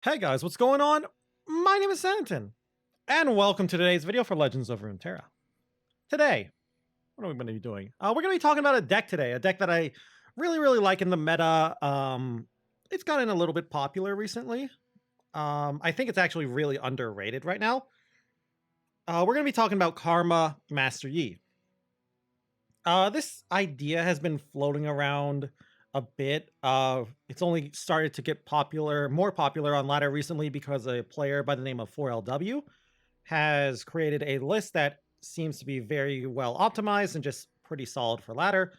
Hey guys, what's going on? My name is Zenaton, and welcome to today's video for Legends of Runeterra. Today, what are we going to be doing? We're going to be talking about a deck today, a deck that I really like in the meta. It's gotten a little bit popular recently. I think it's actually really underrated right now. We're going to be talking about Karma Master Yi. This idea has been floating around a bit. It's only started to get more popular on ladder recently because a player by the name of 4LW has created a list that seems to be very well optimized and just pretty solid for ladder.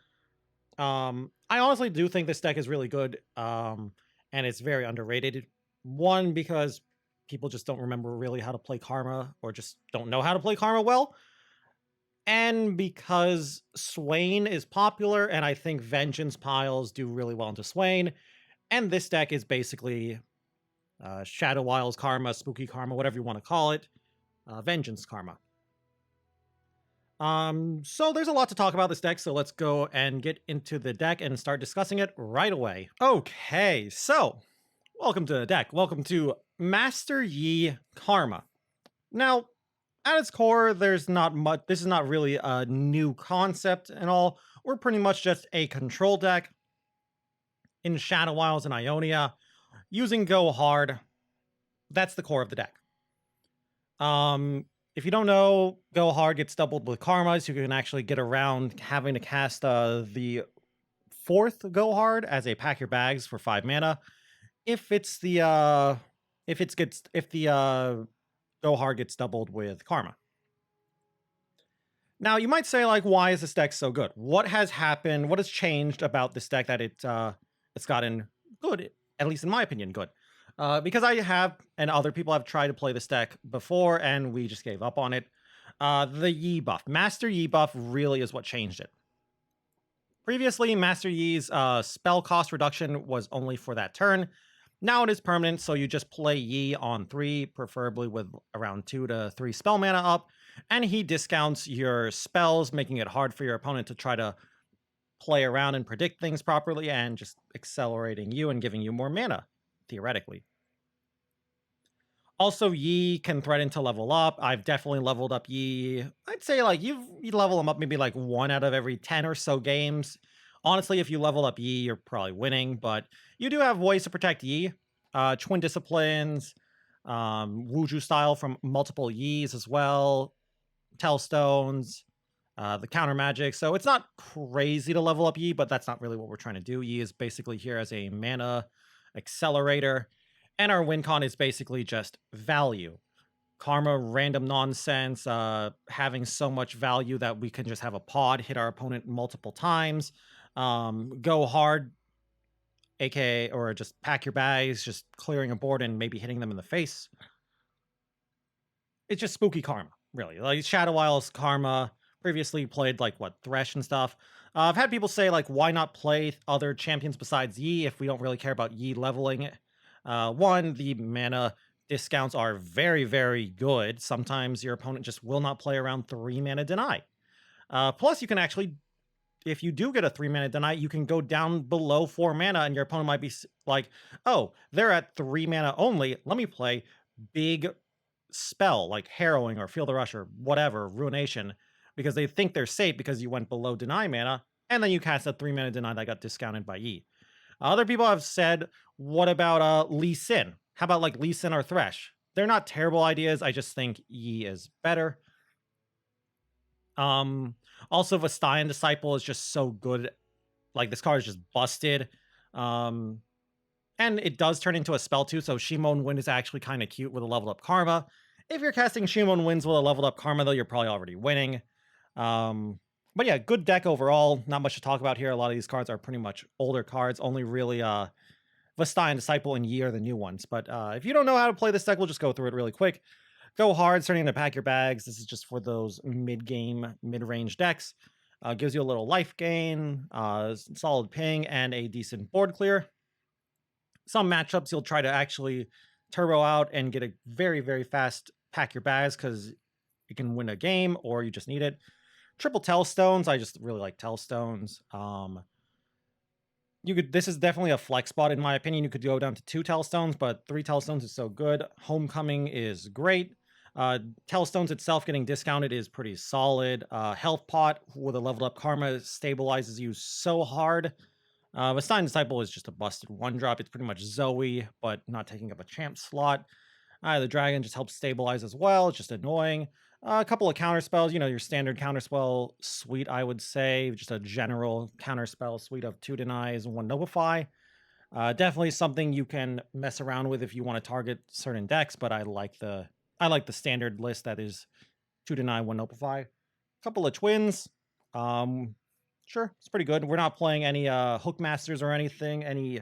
I honestly do think this deck is really good, and it's very underrated. One, because people just don't remember really how to play Karma or just don't know how to play Karma well. And because Swain is popular, and I think Vengeance piles do really well into Swain. And this deck is basically Shadow Wiles Karma, Spooky Karma, whatever you want to call it, Vengeance Karma. So there's a lot to talk about this deck, so let's go and get into the deck and start discussing it right away. Okay, so welcome to the deck. Welcome to Master Yi Karma. Now, at its core, there's not much. This is not really a new concept and all. We're pretty much just a control deck in Shadow Wiles and Ionia using Go Hard. That's the core of the deck. If you don't know, Go Hard gets doubled with Karma, so you can actually get around having to cast the fourth Go Hard as a pack your bags for 5 mana. If it's the Go Hard gets doubled with Karma. Now, you might say, like, why is this deck so good? What has happened? What has changed about this deck that it's gotten good, at least in my opinion, good? Because I have, and other people have tried to play this deck before, and we just gave up on it. The Yi buff. Master Yi buff really is what changed it. Previously, Master Yi's spell cost reduction was only for that turn. Now it is permanent, so you just play Yi on 3, preferably with around 2 to 3 spell mana up, and he discounts your spells, making it hard for your opponent to try to play around and predict things properly, and just accelerating you and giving you more mana, theoretically. Also, Yi can threaten to level up. I've definitely leveled up Yi. I'd say like you level him up maybe like 1 out of every 10 or so games. Honestly, if you level up Yi, you're probably winning, but you do have ways to protect Yi. Twin Disciplines, Wuju style from multiple Yis as well, Tellstones, the counter magic. So it's not crazy to level up Yi, but that's not really what we're trying to do. Yi is basically here as a mana accelerator. And our win con is basically just value. Karma, random nonsense, having so much value that we can just have a pod hit our opponent multiple times. Go hard, aka, or just pack your bags, just clearing a board and maybe hitting them in the face. It's just spooky Karma, really. Like Shadow Wiles Karma, previously played like what, Thresh and stuff. I've had people say like, why not play other champions besides Yi if we don't really care about Yi leveling it? One, the mana discounts are very good. Sometimes your opponent just will not play around 3 mana deny. Plus, you can actually, if you do get a 3 mana deny, you can go down below 4 mana and your opponent might be like, oh, they're at 3 mana only. Let me play big spell like Harrowing or Feel the Rush or whatever, Ruination, because they think they're safe because you went below deny mana, and then you cast a 3 mana deny that got discounted by Yi. Other people have said, what about Lee Sin? How about like Lee Sin or Thresh? They're not terrible ideas. I just think Yi is better. Also, Vastayan Disciple is just so good. Like, this card is just busted. And it does turn into a spell too, so Shimon Wind is actually kind of cute with a leveled up Karma. If you're casting Shimon Winds with a leveled up Karma, though, you're probably already winning. But yeah, good deck overall. Not much to talk about here. A lot of these cards are pretty much older cards. Only really Vastayan Disciple and Yi are the new ones. But if you don't know how to play this deck, we'll just go through it really quick. Go hard, starting to pack your bags. This is just for those mid-game, mid-range decks. Gives you a little life gain, solid ping, and a decent board clear. Some matchups you'll try to actually turbo out and get a very fast pack your bags because you can win a game or you just need it. Triple Tellstones. I just really like Tellstones. This is definitely a flex spot in my opinion. You could go down to 2 Telestones, but 3 Telestones is so good. Homecoming is great. Telestones itself getting discounted is pretty solid. Health Pot with a leveled up Karma stabilizes you so hard. Stein Disciple is just a busted 1-drop. It's pretty much Zoe, but not taking up a champ slot. The Dragon just helps stabilize as well. It's just annoying. A couple of counter spells, your standard counter spell suite, I would say. Just a general counter spell suite of 2 denies, 1 notify. Definitely something you can mess around with if you want to target certain decks, but I like the standard list that is 2 deny, 1 notify. Couple of twins. Sure, it's pretty good. We're not playing any hook masters or anything, any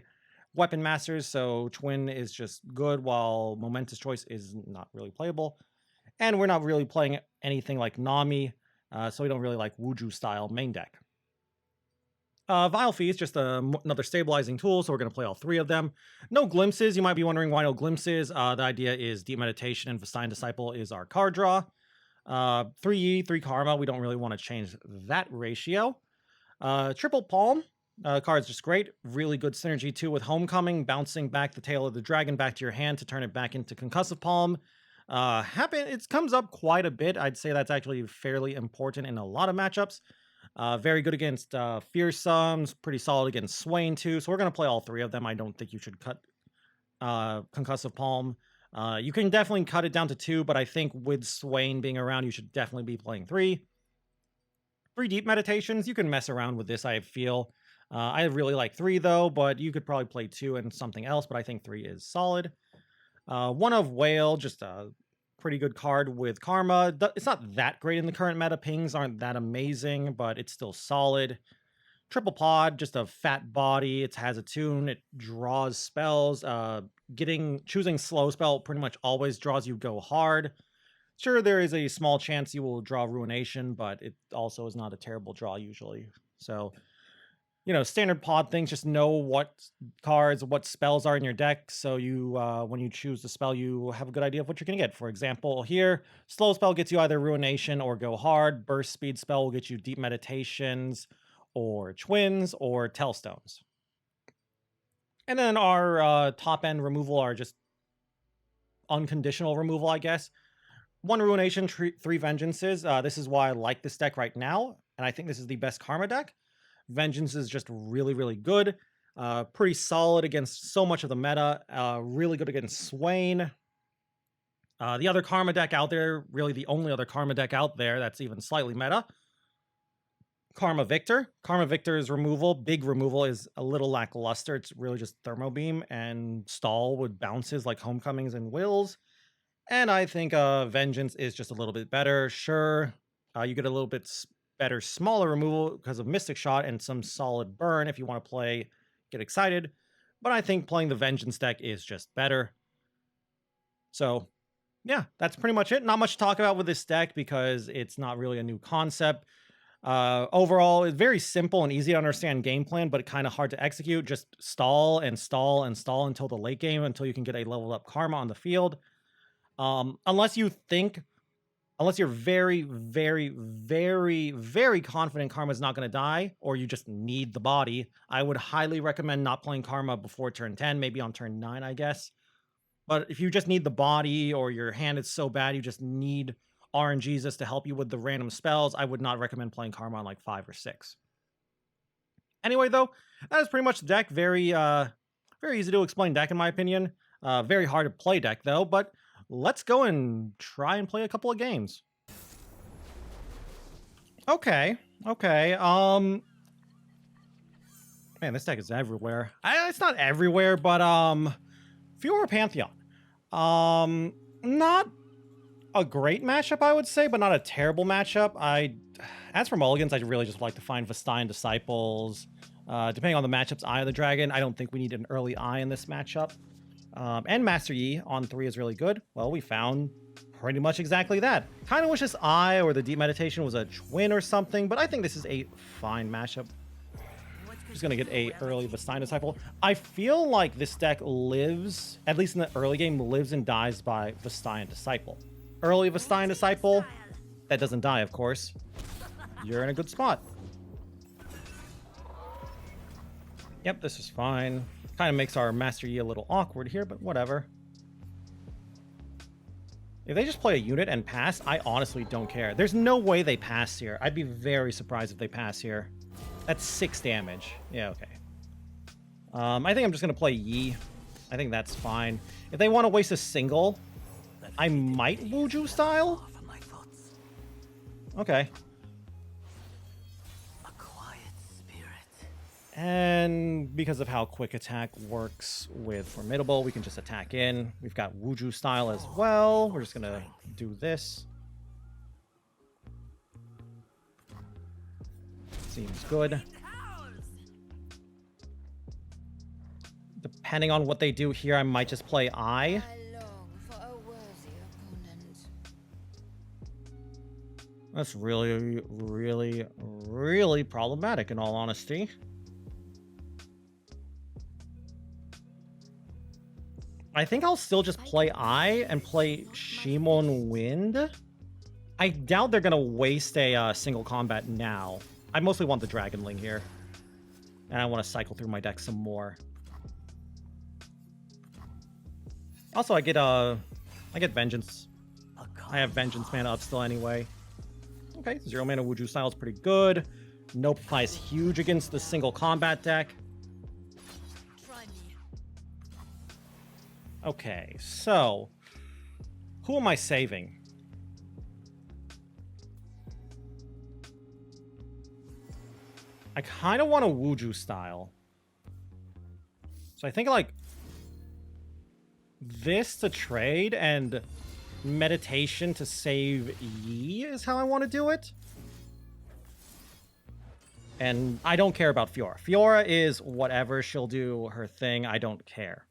weapon masters, so twin is just good, while momentous choice is not really playable. And we're not really playing anything like Nami, so we don't really like Wuju style main deck. Vile Fee is just another stabilizing tool, so we're going to play all 3 of them. No glimpses. You might be wondering why no glimpses. The idea is Deep Meditation and Vastine Disciple is our card draw. 3 3 Karma. We don't really want to change that ratio. Triple Palm. Card's just great. Really good synergy too with Homecoming, bouncing back the tail of the dragon back to your hand to turn it back into Concussive Palm. It comes up quite a bit. I'd say that's actually fairly important in a lot of matchups. Very good against Fearsomes, pretty solid against Swain too. So we're going to play all 3 of them. I don't think you should cut Concussive Palm. You can definitely cut it down to 2, but I think with Swain being around, you should definitely be playing 3. 3 Deep Meditations. You can mess around with this, I feel. I really like 3 though, but you could probably play 2 and something else, but I think 3 is solid. 1 of Whale, just a pretty good card with Karma. It's not that great in the current meta. Pings aren't that amazing, but it's still solid. Triple Pod, just a fat body. It has a tune. It draws spells. Choosing slow spell pretty much always draws you go hard. Sure, there is a small chance you will draw Ruination, but it also is not a terrible draw usually. So, standard pod things, just know what cards, what spells are in your deck, so you, when you choose the spell, you have a good idea of what you're going to get. For example, here, slow spell gets you either Ruination or go hard. Burst speed spell will get you Deep Meditations or Twins or Telstones. And then our top end removal are just unconditional removal, I guess. 1 Ruination, 3 Vengeances. This is why I like this deck right now, and I think this is the best Karma deck. Vengeance is just really, really good. Pretty solid against so much of the meta. Really good against Swain. The other Karma deck out there, really the only other Karma deck out there that's even slightly meta, Karma Victor. Karma Victor's removal, big removal, is a little lackluster. It's really just Thermo Beam and stall with bounces like Homecomings and Wills. And I think Vengeance is just a little bit better. Sure, you get a little bit better, smaller removal because of Mystic Shot and some solid burn if you want to play, get excited. But I think playing the Vengeance deck is just better. So, yeah, that's pretty much it. Not much to talk about with this deck because it's not really a new concept. Overall, it's very simple and easy to understand game plan, but kind of hard to execute. Just stall and stall and stall until the late game, until you can get a leveled up Karma on the field. Unless you're very, very, very, very confident Karma's not going to die, or you just need the body, I would highly recommend not playing Karma before turn 10, maybe on turn 9, I guess. But if you just need the body, or your hand is so bad you just need RNGesus to help you with the random spells, I would not recommend playing Karma on like 5 or 6. Anyway, though, that is pretty much the deck. Very easy to explain deck, in my opinion. Very hard to play deck, though, but let's go and try and play a couple of games. Okay. Man, this deck is everywhere. It's not everywhere, but Fiora Pantheon. Not a great matchup, I would say, but not a terrible matchup. As for mulligans, I really just like to find Vastine Disciples. Depending on the matchup's Eye of the Dragon, I don't think we need an early Eye in this matchup. And Master Yi on 3 is really good. Well, we found pretty much exactly that. Kind of wish this Eye or the Deep Meditation was a twin or something, but I think this is a fine matchup. Just gonna get a early Vastine Disciple. I feel like this deck lives, at least in the early game, lives and dies by Vastine Disciple. Early Vastine Disciple, that doesn't die, of course. You're in a good spot. Yep, this is fine. Kind of makes our Master Yi a little awkward here, but whatever. If they just play a unit and pass, I honestly don't care. There's no way they pass here. I'd be very surprised if they pass here. That's 6 damage. Yeah, okay. I think I'm just going to play Yi. I think that's fine. If they want to waste a single, I might Wuju style. Okay. And because of how quick attack works with Formidable, we can just attack in. We've got Wuju style as well. We're just going to do this. Seems good. Depending on what they do here, I might just play I. That's really, really, really problematic in all honesty. I think I'll still just play I and play Shimon Wind. I doubt they're going to waste a single combat now. I mostly want the Dragonling here. And I want to cycle through my deck some more. Also, I get Vengeance. I have Vengeance mana up still anyway. Okay, 0 mana Wuju style is pretty good. Nope applies huge against the single combat deck. Okay, so who am I saving? I kind of want a Wuju style. So I think like this to trade and meditation to save Yi is how I want to do it. And I don't care about Fiora. Fiora is whatever. She'll do her thing. I don't care.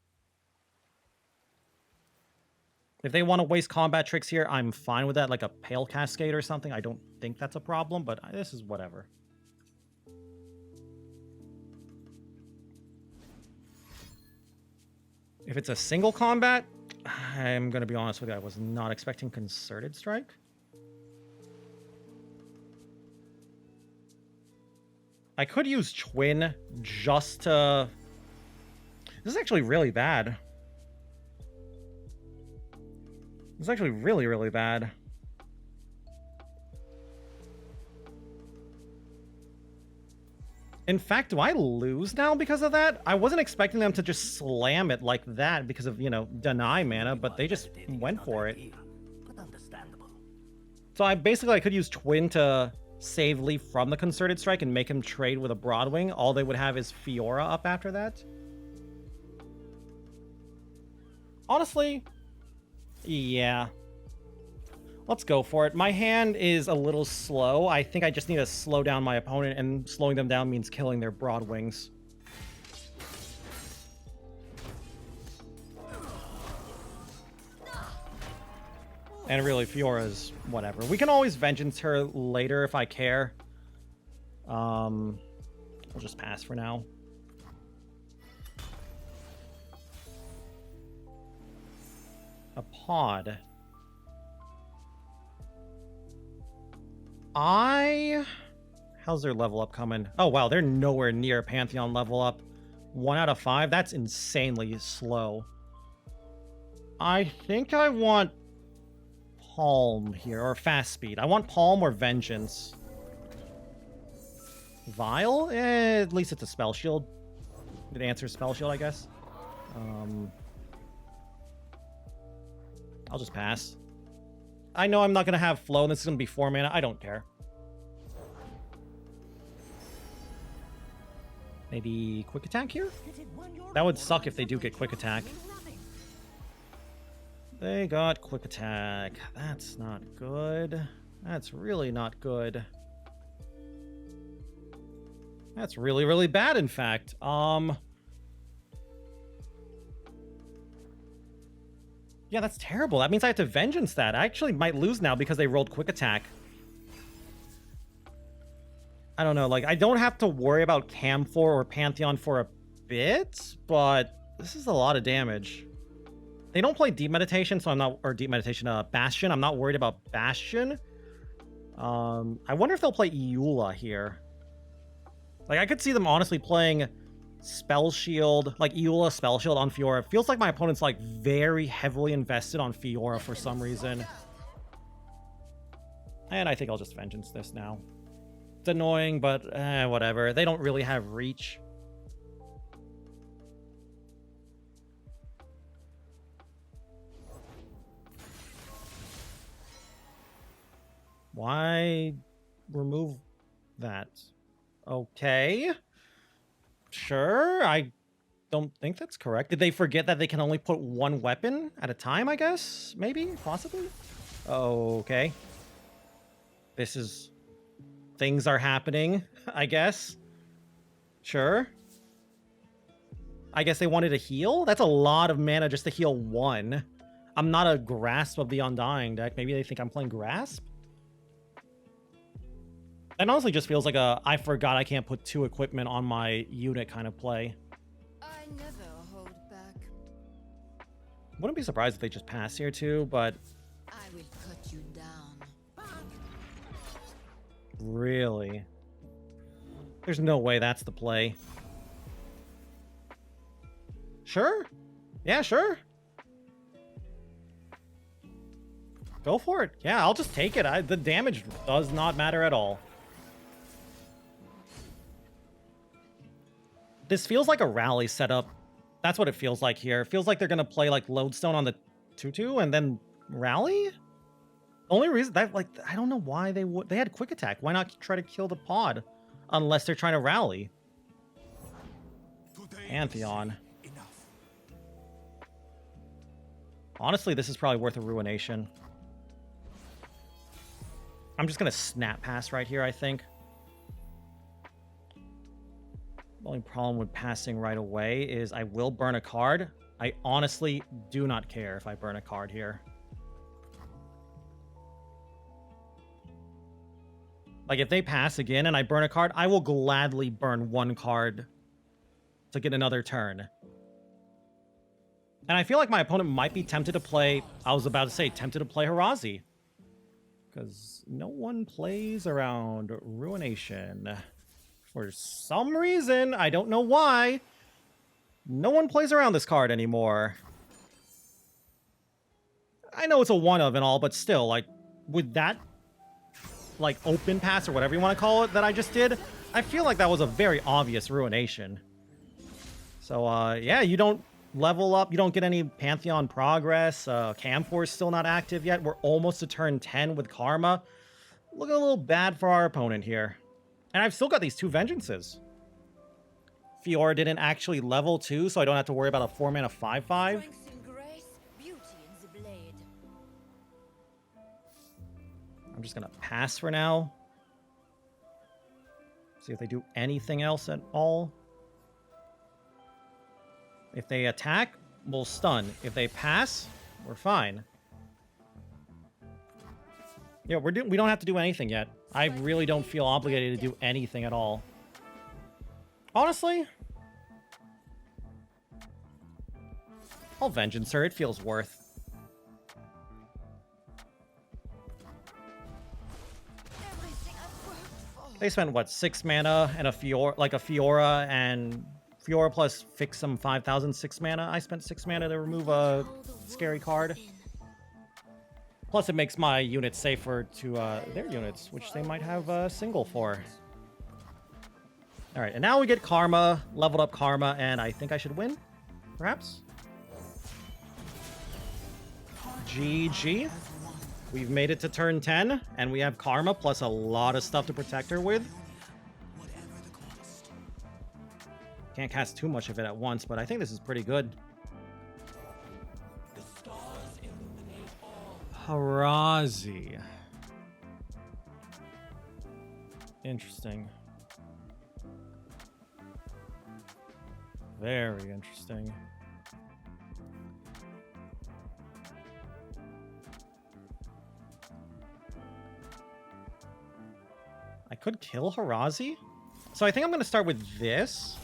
If they want to waste combat tricks here, I'm fine with that, like a Pale Cascade or something. I don't think that's a problem, but this is whatever. If it's a single combat, I'm going to be honest with you, I was not expecting Concerted Strike. I could use Twin just to... This is actually really bad. It's actually really, really bad. In fact, do I lose now because of that? I wasn't expecting them to just slam it like that because of, you know, deny mana, but they just went for it. So I could use Twin to save Lee from the Concerted Strike and make him trade with a Broadwing. All they would have is Fiora up after that. Honestly... yeah. Let's go for it. My hand is a little slow. I think I just need to slow down my opponent, and slowing them down means killing their Broadwings. And really, Fiora's whatever. We can always Vengeance her later if I care. We'll just pass for now. A pod. How's their level up coming? Oh, wow, they're nowhere near Pantheon level up. 1 out of 5? That's insanely slow. I think I want Palm here, or Fast Speed. I want Palm or Vengeance. Vile? At least it's a Spell Shield. It answers Spell Shield, I guess. I'll just pass. I know I'm not going to have flow, and this is going to be 4 mana. I don't care. Maybe quick attack here? That would suck if they do get quick attack. They got quick attack. That's not good. That's really not good. That's really, really bad, in fact. Yeah, that's terrible. That means I have to Vengeance that. I actually might lose now because they rolled quick attack. I don't know, like, I don't have to worry about Camphor or Pantheon for a bit, but this is a lot of damage. They don't play Deep Meditation, so I'm not, or Deep Meditation, Bastion. I'm not worried about Bastion. I wonder if they'll play Eula here. Like, I could see them honestly playing spell shield, like Eula spell shield on Fiora. It feels like my opponent's like very heavily invested on Fiora for some reason. And I think I'll just Vengeance this now. It's annoying, but whatever. They don't really have reach. Why remove that? Okay. Sure, I don't think that's correct. Did they forget that they can only put one weapon at a time, I guess? Maybe? Possibly? Okay. This is... Things are happening, I guess. Sure. I guess they wanted to heal? That's a lot of mana just to heal one. I'm not a Grasp of the Undying deck. Maybe they think I'm playing Grasp? That honestly just feels like a I forgot I can't put 2 equipment on my unit kind of play. I never hold back. Wouldn't be surprised if they just pass here too, but... I will cut you down. Really? There's no way that's the play. Sure? Yeah, sure. Go for it. Yeah, I'll just take it. The damage does not matter at all. This feels like a rally setup. That's what it feels like here. It feels like they're going to play like Lodestone on the 2-2 and then rally? Only reason that, like, I don't know why they would. They had quick attack. Why not try to kill the pod unless they're trying to rally? Pantheon. Honestly, this is probably worth a Ruination. I'm just going to snap pass right here, I think. The only problem with passing right away is I will burn a card. I honestly do not care if I burn a card here. Like, if they pass again and I burn a card, I will gladly burn 1 card to get another turn. And I feel like my opponent might be tempted to play... I was about to say, tempted to play Harazi. Because no one plays around Ruination. For some reason, I don't know why, no one plays around this card anymore. I know it's a one-of and all, but still, like, with that, like, open pass or whatever you want to call it that I just did, I feel like that was a very obvious Ruination. So, yeah, you don't level up, you don't get any Pantheon progress, Camphor's still not active yet, we're almost to turn 10 with Karma. Looking a little bad for our opponent here. And I've still got these 2 Vengeances. Fiora didn't actually level 2, so I don't have to worry about a 4-mana 5/5. I'm just going to pass for now. See if they do anything else at all. If they attack, we'll stun. If they pass, we're fine. Yeah, we don't have to do anything yet. I really don't feel obligated to do anything at all. Honestly, I'll Vengeance her. It feels worth. They spent, what, 6 mana and a Fiora, like a Fiora, and Fiora plus fix some 5,000 6 mana. I spent 6 mana to remove a scary card. Plus, it makes my units safer to their units, which they might have a single for. All right, and now we get Karma, leveled up Karma, and I think I should win, perhaps? GG. We've made it to turn 10, and we have Karma, plus a lot of stuff to protect her with. Can't cast too much of it at once, but I think this is pretty good. Harazi. Interesting. Very interesting. I could kill Harazi. So I think I'm going to start with this.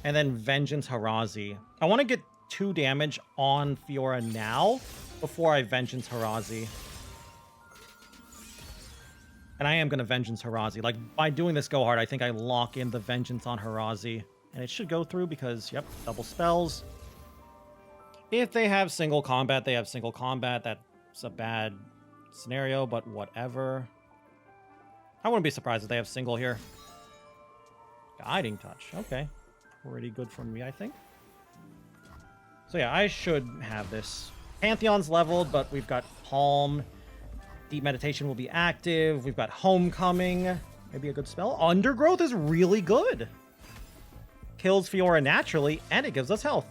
And then Vengeance Harazi. I want to get 2 damage on Fiora now before I Vengeance Harazi. And I am going to Vengeance Harazi. Like, by doing this go hard, I think I lock in the Vengeance on Harazi. And it should go through because, yep, double spells. If they have single combat, they have single combat. That's a bad scenario, but whatever. I wouldn't be surprised if they have single here. Guiding touch. Okay. Pretty good from me, I think. So yeah, I should have this. Pantheon's leveled, but we've got Palm. Deep Meditation will be active. We've got Homecoming. Maybe a good spell. Undergrowth is really good. Kills Fiora naturally, and it gives us health.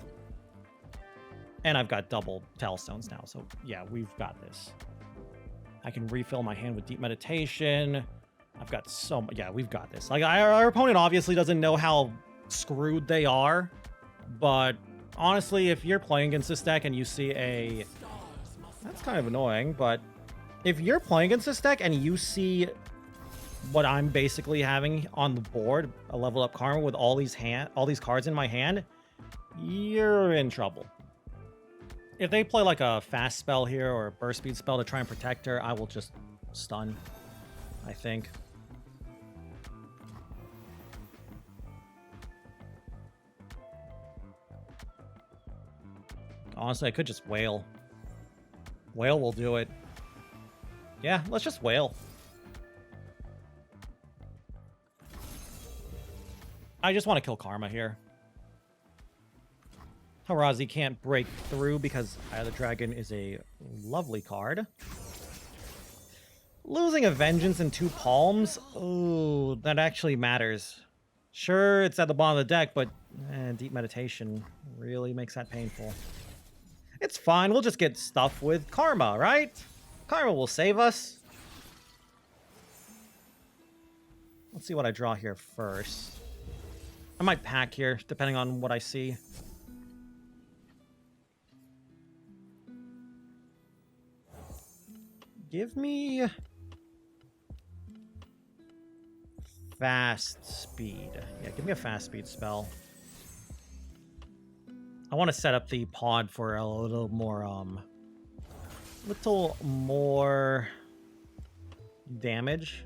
And I've got double Tailstones now, so yeah, we've got this. I can refill my hand with Deep Meditation. I've got so much. Yeah, we've got this. Like, our opponent obviously doesn't know how screwed they are, but honestly, if you're playing against this deck and you see a... That's kind of annoying, but if you're playing against this deck and you see what I'm basically having on the board, a level up Karma with all these cards in my hand, you're in trouble. If they play like a fast spell here or a burst speed spell to try and protect her, I will just stun, I think. Honestly, I could just wail. Wail will do it. Yeah, let's just wail. I just want to kill Karma here. Harazi can't break through because Eye of the Dragon is a lovely card. Losing a Vengeance and 2 Palms? Oh, that actually matters. Sure, it's at the bottom of the deck, but Deep Meditation really makes that painful. It's fine, we'll just get stuff with Karma, right? Karma will save us. Let's see what I draw here first. I might pack here, depending on what I see. Give me fast speed. Yeah, give me a fast speed spell. I want to set up the pod for a little more damage.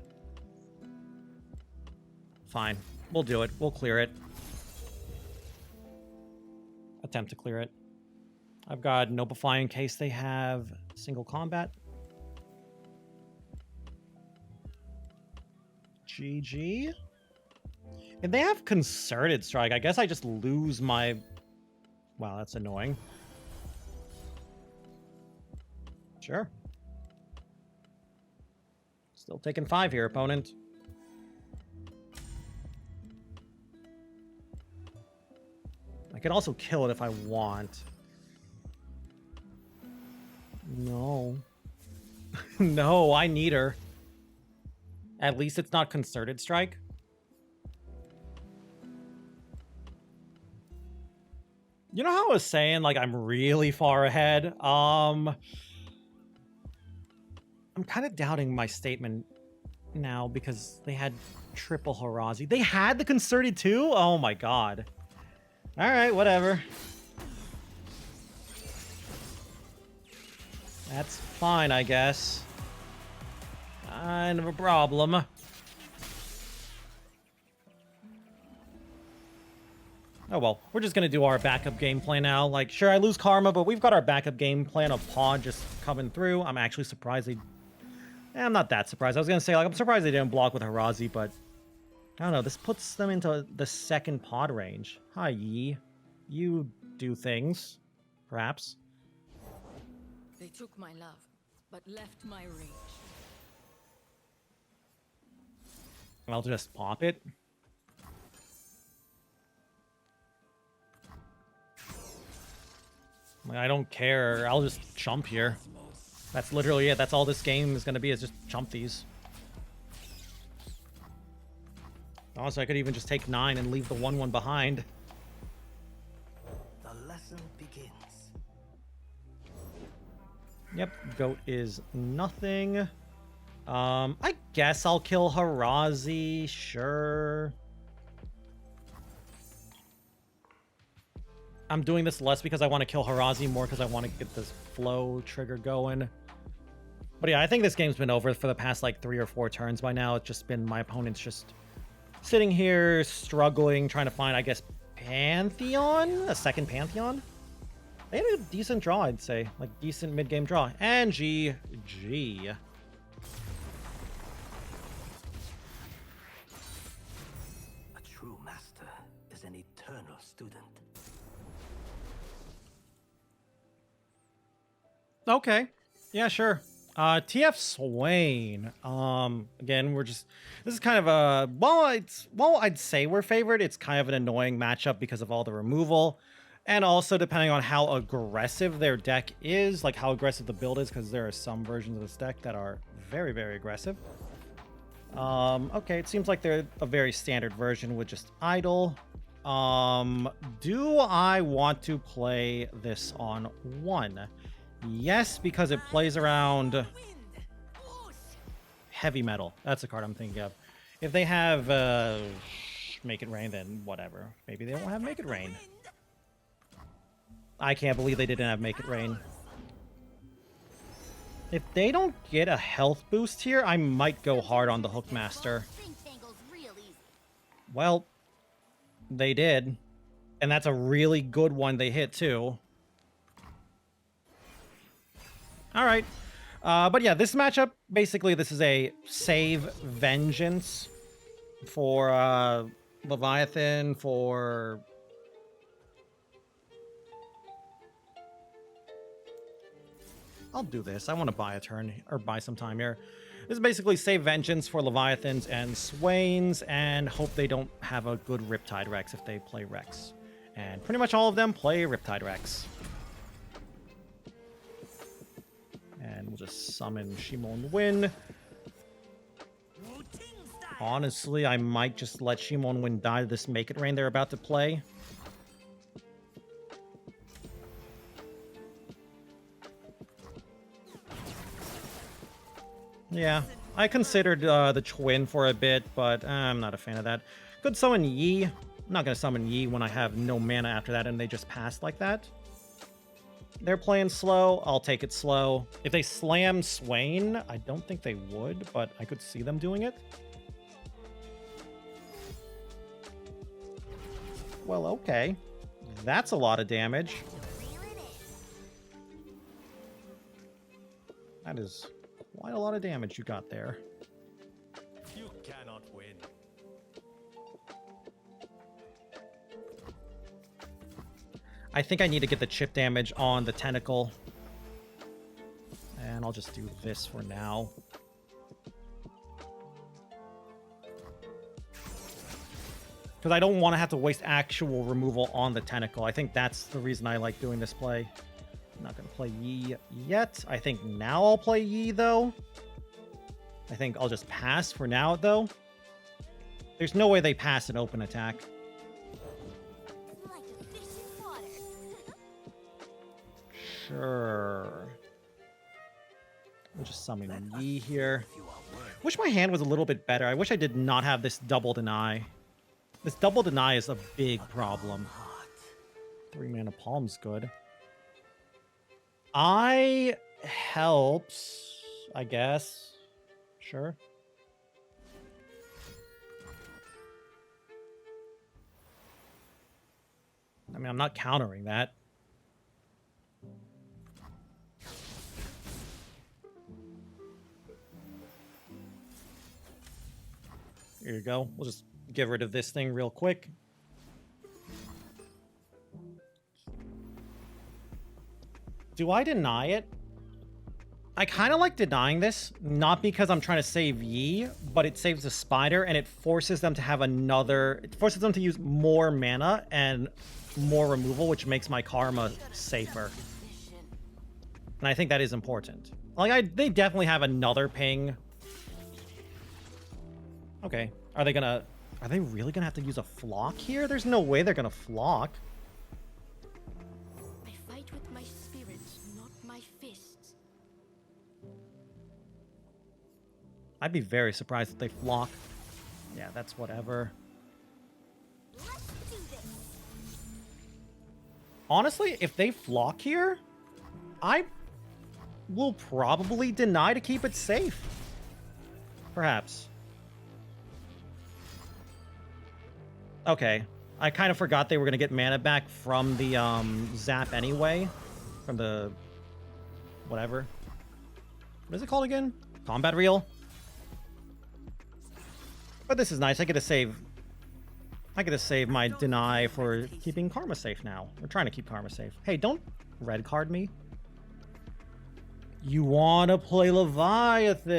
Fine. We'll do it. We'll clear it. Attempt to clear it. I've got Noblify in case they have single combat. GG. If they have Concerted Strike, I guess I just lose my... Wow, that's annoying. Sure. Still taking 5 here, opponent. I can also kill it if I want. No. No, I need her. At least it's not Concerted Strike. You know how I was saying, like, I'm really far ahead? I'm kind of doubting my statement now because they had triple Harazi. They had the Concerted too? Oh my god. Alright, whatever. That's fine, I guess. Kind of a problem. Oh well, we're just gonna do our backup game plan now. Like, sure, I lose Karma, but we've got our backup game plan of Pod just coming through. I'm actually surprised they... I'm not that surprised. I was gonna say, like, I'm surprised they didn't block with Harazi, but... I don't know, this puts them into the second Pod range. Hi, Yi. You do things. Perhaps. They took my love, but left my reach. I'll just pop it. I don't care. I'll just chump here. That's literally it. That's all this game is going to be, is just chump these. Also, I could even just take 9 and leave the 1/1 behind. The lesson begins. Yep, goat is nothing. I guess I'll kill Harazi, sure. I'm doing this less because I want to kill Harazi, more because I want to get this flow trigger going. But yeah, I think this game's been over for the past like 3 or 4 turns by now. It's just been my opponent's just sitting here struggling, trying to find, I guess, Pantheon? A second Pantheon? They had a decent draw, I'd say. Like, decent mid-game draw. And GG. A true master is an eternal student. Okay. Yeah, sure. TF Swain. Again, this is kind of a, well, I'd say we're favored. It's kind of an annoying matchup because of all the removal. And also depending on how aggressive their deck is, like how aggressive the build is, because there are some versions of this deck that are very, very aggressive. Okay, it seems like they're a very standard version with just idle. Do I want to play this on 1? Yes, because it plays around heavy metal. That's the card I'm thinking of. If they have Make It Rain, then whatever. Maybe they won't have Make It Rain. I can't believe they didn't have Make It Rain. If they don't get a health boost here, I might go hard on the Hookmaster. Well, they did. And that's a really good one they hit, too. All right. But yeah, this matchup, basically, this is a save vengeance for Leviathan, for... I'll do this. I want to buy a turn, or buy some time here. This is basically save vengeance for Leviathans and Swains, and hope they don't have a good Riptide Rex if they play Rex. And pretty much all of them play Riptide Rex. And we'll just summon Shimon Win. Honestly, I might just let Shimon Win die to this Make It Rain they're about to play. Yeah, I considered the Twin for a bit, but I'm not a fan of that. Could summon Yi. I'm not going to summon Yi when I have no mana after that and they just pass like that. They're playing slow. I'll take it slow. If they slam Swain, I don't think they would, but I could see them doing it. Well, okay. That's a lot of damage. That is quite a lot of damage you got there. You cannot win. I think I need to get the chip damage on the tentacle. And I'll just do this for now. Because I don't want to have to waste actual removal on the tentacle. I think that's the reason I like doing this play. I'm not going to play Yi yet. I think now I'll play Yi, though. I think I'll just pass for now, though. There's no way they pass an open attack. Sure. We'll just summon Yi here. Wish my hand was a little bit better. I wish I did not have this double deny. This double deny is a big problem. 3 mana Palm's good. I helps, I guess. Sure. I mean, I'm not countering that. Here you go. We'll just get rid of this thing real quick. Do I deny it? I kind of like denying this, not because I'm trying to save Yi, but it saves the spider and it forces them to have another... It forces them to use more mana and more removal, which makes my karma safer. And I think that is important. Like, they definitely have another ping. Okay. Are they really gonna have to use a flock here? There's no way they're gonna flock. I fight with my spirit, not my fists. I'd be very surprised if they flock. Yeah, that's whatever. Let's do this. Honestly, if they flock here, I will probably deny to keep it safe. Perhaps. Okay. I kind of forgot they were going to get mana back from the zap anyway. From the... whatever. What is it called again? Combat reel? But this is nice. I get to save my deny for keeping Karma safe now. We're trying to keep Karma safe. Hey, don't red card me. You want to play Leviathan.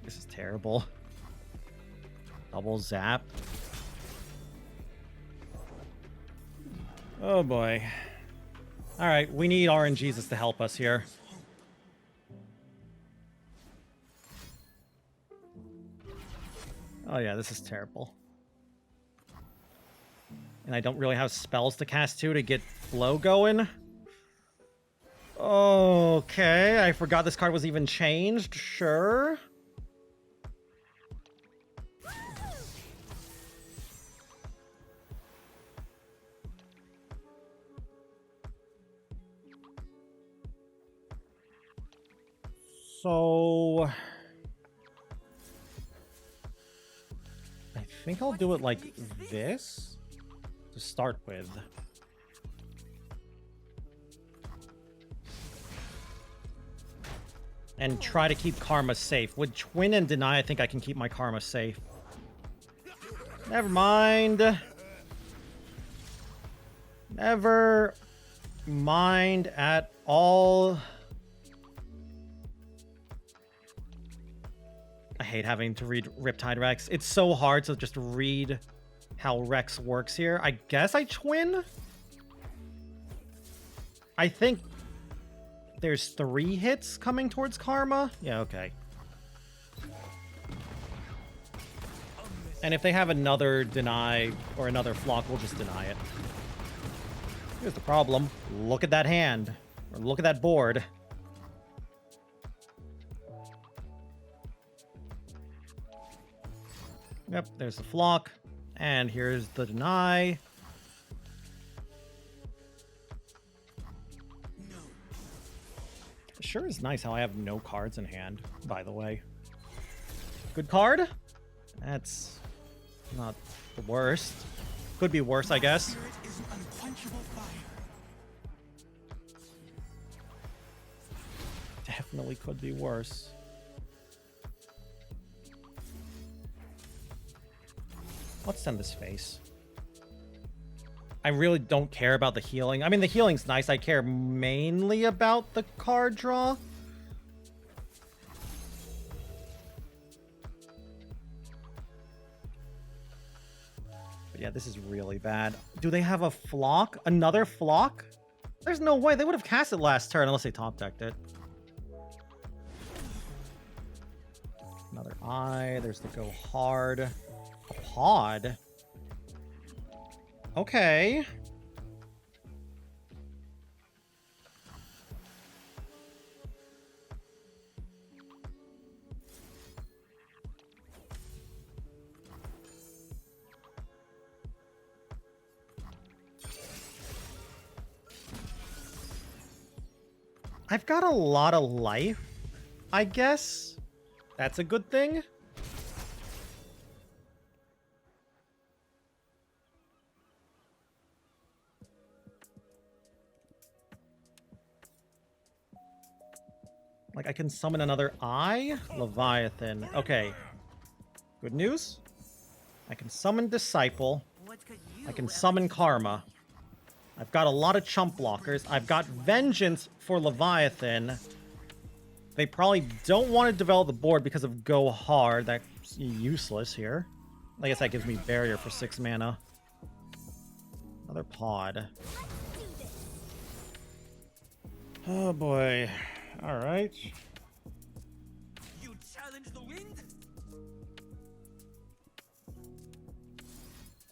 This is terrible. Double zap. Oh boy. All right, we need RNGesus to help us here. Oh yeah, this is terrible. And I don't really have spells to cast too to get flow going. Okay, I forgot this card was even changed. Sure. So... I think I'll do it like this to start with. And try to keep Karma safe. With Twin and Deny, I think I can keep my Karma safe. Never mind. Never mind at all. I hate having to read Riptide Rex. It's so hard to just read how Rex works here. I guess I Twin? I think there's 3 hits coming towards Karma. Yeah, okay. And if they have another deny or another flock, we'll just deny it. Here's the problem. Look at that hand. Or look at that board. Yep, there's the flock. And here's the deny. Sure is nice how I have no cards in hand, by the way. Good card? That's not the worst. Could be worse, I guess. Definitely could be worse. Let's send this face. I really don't care about the healing. I mean, the healing's nice. I care mainly about the card draw. But yeah, this is really bad. Do they have a flock? Another flock? There's no way. They would have cast it last turn unless they top decked it. Another eye. There's the go hard. A pod? Okay. I've got a lot of life, I guess. That's a good thing. Like, I can summon another eye? Leviathan. Okay. Good news. I can summon Disciple. I can summon Karma. I've got a lot of chump blockers. I've got Vengeance for Leviathan. They probably don't want to develop the board because of Go Hard. That's useless here. I guess that gives me Barrier for 6 mana. Another pod. Oh boy. All right. You challenge the wind?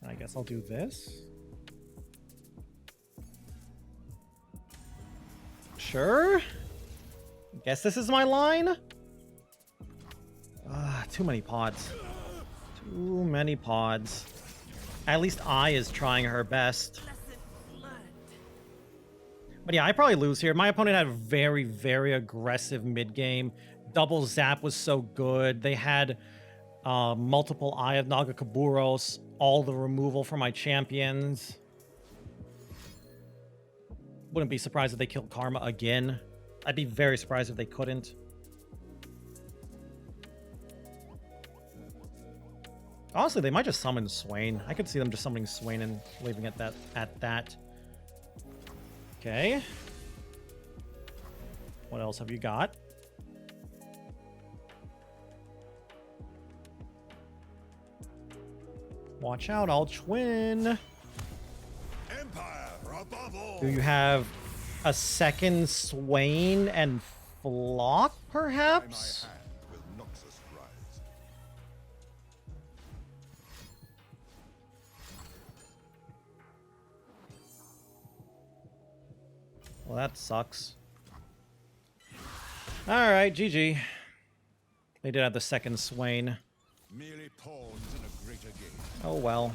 I guess I'll do this. Sure. Guess this is my line. Too many pods. Too many pods. At least I is trying her best. But yeah, I probably lose here. My opponent had a very, very aggressive mid-game. Double Zap was so good. They had multiple Eye of Nagakaburos, all the removal for my champions. Wouldn't be surprised if they killed Karma again. I'd be very surprised if they couldn't. Honestly, they might just summon Swain. I could see them just summoning Swain and leaving it at that. Okay. What else have you got? Watch out, I'll twin. Empire above all. Do you have a second Swain and Flock, perhaps? By my hand will Noxus rise. Well, that sucks. Alright, GG. They did have the second Swain. Merely pawns in a greater game. Oh well.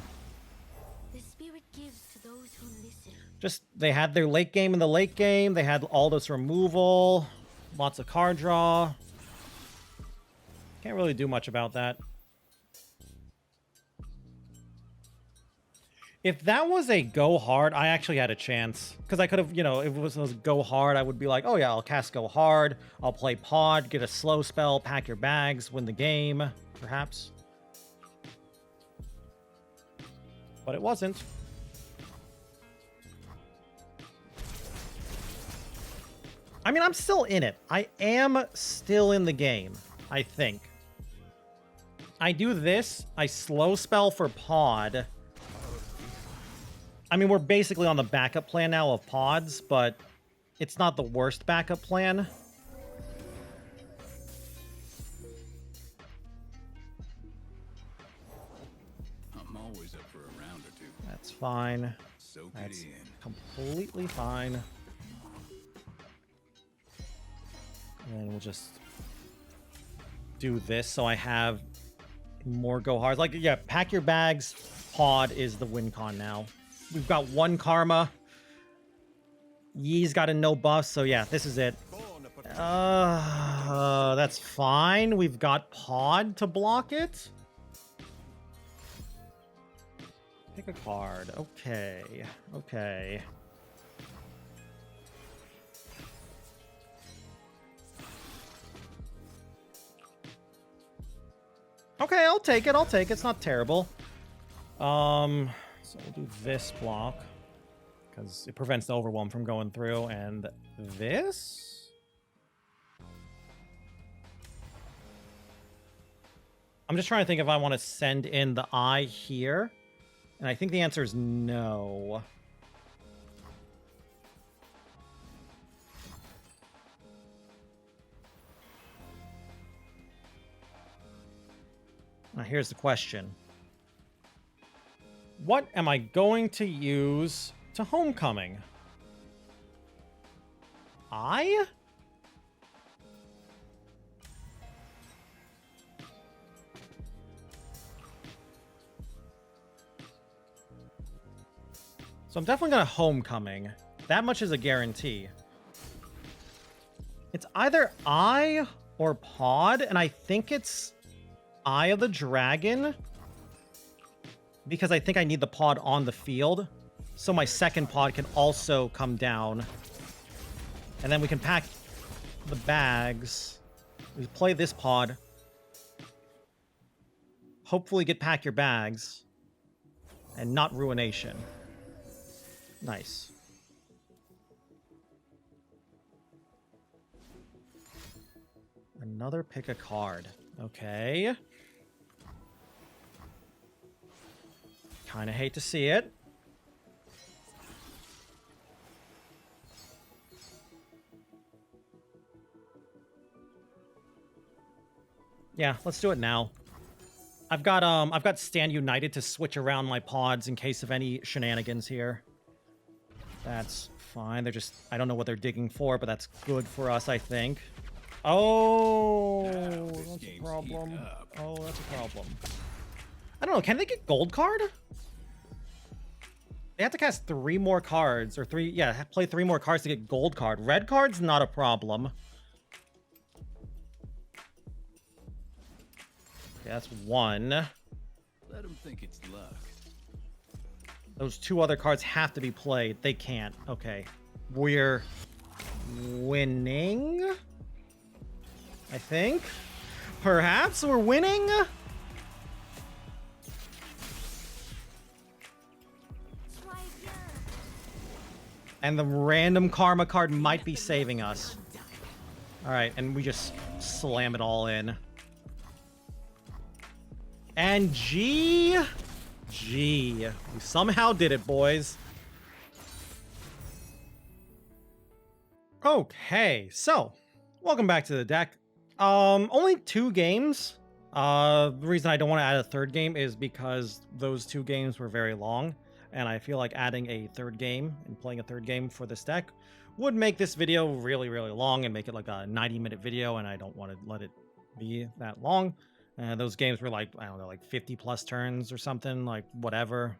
The spirit gives to those who listen. Just, they had their late game in the late game. They had all this removal. Lots of card draw. Can't really do much about that. If that was a go hard, I actually had a chance. Because I could have, you know, if it was go hard, I would be like, oh yeah, I'll cast go hard. I'll play pod, get a slow spell, pack your bags, win the game, perhaps. But it wasn't. I mean, I'm still in it. I am still in the game, I think. I do this. I slow spell for pod. I mean, we're basically on the backup plan now of pods, but it's not the worst backup plan. I'm always up for a round or two. That's fine. Soak That's it in. completely fine. And we'll just do this so I have more go hards. Like, yeah, pack your bags. Pod is the win con now. We've got one Karma. Yee's got a no buff, so yeah, this is it. That's fine. We've got Pod to block it. Pick a card. Okay. Okay. Okay, I'll take it. I'll take it. It's not terrible. So we'll do this block because it prevents the overwhelm from going through, and this. I'm just trying to think if I want to send in the eye here, and I think the answer is no. Now here's the question. What am I going to use to Homecoming? I? So I'm definitely going to Homecoming. That much is a guarantee. It's either I or Pod, and I think it's Eye of the Dragon. Because I think I need the pod on the field. So my second pod can also come down. And then we can pack the bags. We play this pod. Hopefully get pack your bags. And not Ruination. Nice. Another pick a card. Okay. Kind of hate to see it. Yeah, let's do it now. I've got Stand United to switch around my pods in case of any shenanigans here. That's fine. They're just, I don't know what they're digging for, but that's good for us, I think. Oh, that's a problem. Oh, that's a problem. I don't know. Can they get gold card? They have to cast 3 more cards, or play 3 more cards to get gold card. Red card's not a problem. that's one. Let him think it's luck. Those two other cards have to be played. They can't. Okay. We're winning, I think. Perhaps we're winning. And the random karma card might be saving us. All right, and we just slam it all in. And G, we somehow did it, boys. Okay, so welcome back to the deck. Only 2 games. The reason I don't want to add a third game is because those 2 games were very long, and I feel like adding a third game and playing a third game for this deck would make this video really, really long and make it like a 90-minute video, and I don't want to let it be that long. Those games were like, I don't know, like 50 plus turns or something, like whatever.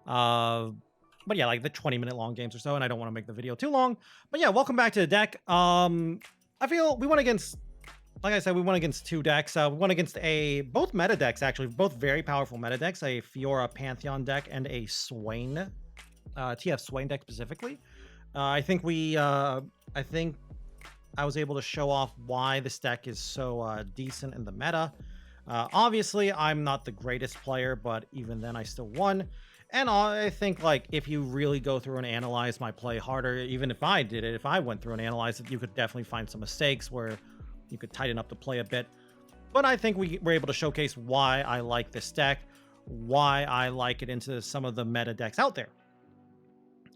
But yeah, like the 20-minute long games or so, and I don't want to make the video too long. But yeah, welcome back to the deck. I feel we went against, like I said, we went against 2 decks. We went against both meta decks, actually, both very powerful meta decks, a Fiora Pantheon deck and a Swain, TF Swain deck specifically. I think I was able to show off why this deck is so decent in the meta. Obviously, I'm not the greatest player, but even then I still won. And I think, like, if you really go through and analyze my play harder, even if I did it, if I went through and analyzed it, you could definitely find some mistakes where you could tighten up the play a bit. But I think we were able to showcase why I like this deck, why I like it into some of the meta decks out there.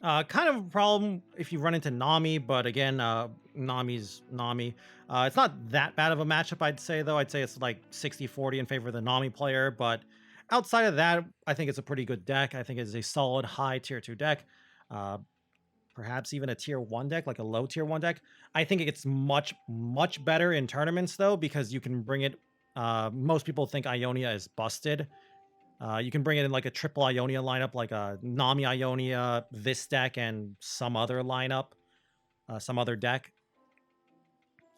Kind of a problem if you run into Nami, but again, Nami's Nami. It's not that bad of a matchup, I'd say, though. I'd say it's like 60-40 in favor of the Nami player, but outside of that, I think it's a pretty good deck. I think it's a solid high tier 2 deck. Perhaps even a tier 1 deck, like a low tier 1 deck. I think it gets much, much better in tournaments, though, because you can bring it. Most people think Ionia is busted. You can bring it in like a triple Ionia lineup, like a Nami Ionia, this deck, and some other lineup, some other deck.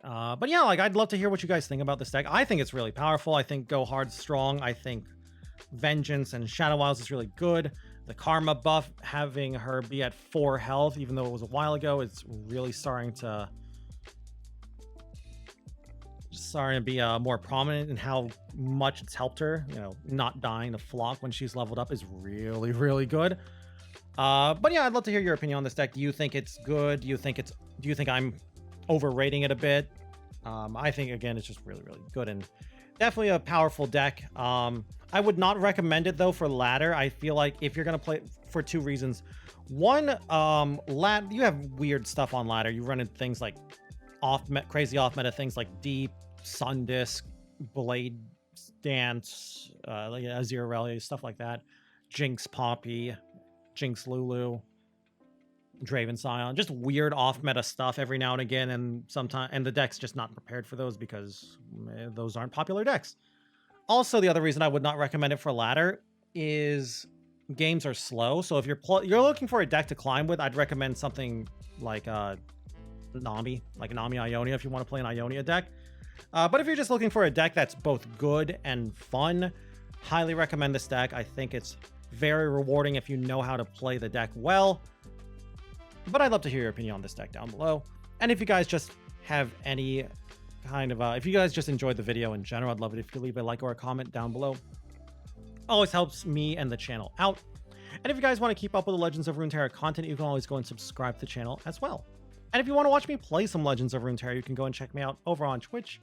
But yeah, like, I'd love to hear what you guys think about this deck. I think it's really powerful. I think Go Hard's strong. I think Vengeance and Shadow Isles is really good. The Karma buff, having her be at 4 health, even though it was a while ago, it's really starting to be more prominent in how much it's helped her. You know, not dying to flock when she's leveled up is really, really good. But yeah, I'd love to hear your opinion on this deck. Do you think it's good? Do you think I'm overrating it a bit? I think, again, it's just really, really good and definitely a powerful deck. I would not recommend it, though, for ladder. I feel like if you're going to play, for 2 reasons. One, you have weird stuff on ladder. You run into things like crazy off-meta things like Deep, Sun Disc, Blade Dance, like Azir, stuff like that. Jinx Poppy, Jinx Lulu, Draven Scion, just weird off-meta stuff every now and again, and sometimes, and the deck's just not prepared for those because those aren't popular decks. Also, the other reason I would not recommend it for ladder is games are slow. So if you're looking for a deck to climb with, I'd recommend something like Nami, like Nami Ionia, if you want to play an Ionia deck. But if you're just looking for a deck that's both good and fun, highly recommend this deck. I think it's very rewarding if you know how to play the deck well. But I'd love to hear your opinion on this deck down below. And if you guys just have any kind of, if you guys just enjoyed the video in general, I'd love it if you leave a like or a comment down below. Always helps me and the channel out. And if you guys want to keep up with the Legends of Runeterra content, you can always go and subscribe to the channel as well. And if you want to watch me play some Legends of Runeterra, you can go and check me out over on Twitch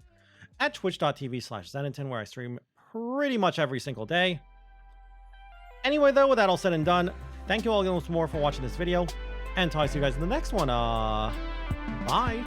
at twitch.tv/Zenaton, where I stream pretty much every single day. Anyway, though, with that all said and done, thank you all once more for watching this video, and talk to you guys in the next one. Bye!